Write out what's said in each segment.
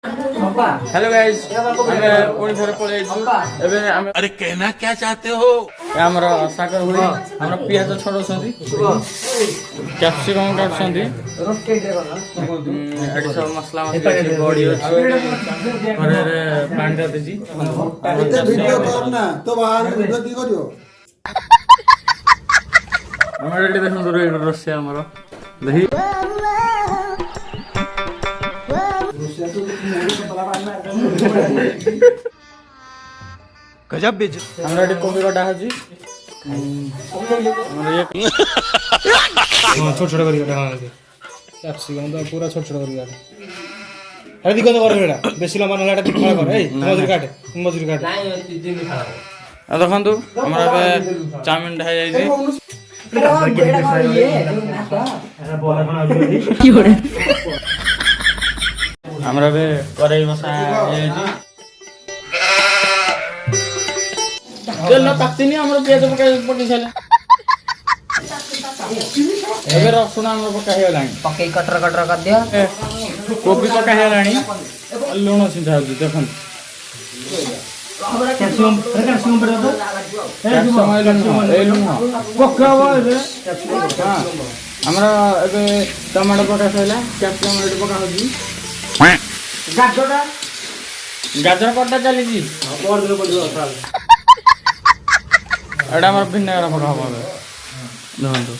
hello guys हमें पुणी थोड़े पळे एबे हमें अरे कहना क्या चाहते हो हमर सागर हुई हमर पियाज छोड़ो संदी कैप्सिकम काट संदी एडी सब मसला मसला बॉडी करे रे पांडा देजी एते वीडियो कर ना तो बाहर वीडियो दी करियो हमर एडी देखन दूर रसिया हमर दही गजब बेइज्जत हमरा एडी कॉफी काटा है जी हमर एक हां छोट छोट करी काटा हां कैप्सिकम तो पूरा छोट छोट करी काटा अरे दिक्कत कर बेटा बेसी लंबा न लाटा दिखा कर ए मजूरी काट आ देखंतु हमरा पे चाउमिन ढाई जाई छी हमरा बे कढ़ाई बसा जाई छी तेल न ताक्तिनी हमरा पियाज पकई छले एबे रसुण हमरा पका हे लानी पकई कटर कटर कर दियो कोबी पका हे लानी लूण सिंधा देखन कैप्सिकम पड़ दो ए लूण पक्का रे हां हमरा एबे टमाटो पका छला कैप्सिकम रेड पका होजी गाजर कटा चली जी और दिन पड़ साल एडा हमर भिन्नगर पका हबो देखंतु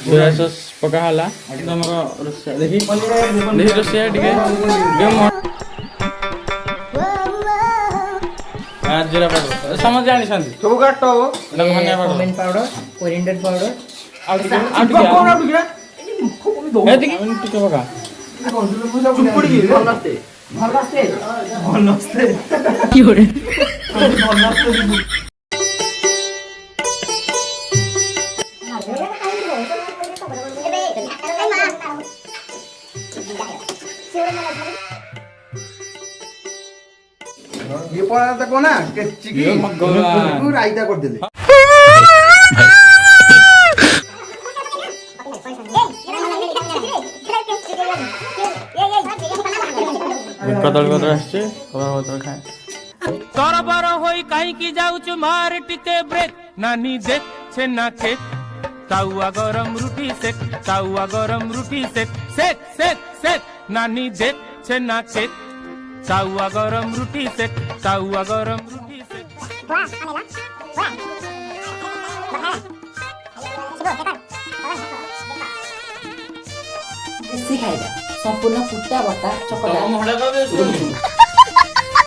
सोया सॉस पका हला हमर रसिया देखि रसिया टिके गेम आज जीरा पाउडर समझ जानी संदी सब काटो धनिया powder cumin powder coriander powder out गया ए देखि टिके पका चुपड़ी भलस्ते की हो रे ये पड़ा था कोना के चिकी भगवान पूरा आइता कर देले कदल कदल আসছে কদল কদল খায় তরবর হই কাই কি যাউছ মার টিকে ব্রেক নানি দেখছে না কেক তাওয়া গরম রুটি সেক তাওয়া গরম রুটি সেক সেক সেক সেক নানি দেখছে না কেক তাওয়া গরম রুটি সেক তাওয়া গরম রুটি সেক ଶିଖାଇବା ସମ୍ପୂର୍ଣ୍ଣ ଫୁଟା ବଟା ଚକଟା ତମ ହଡା ତ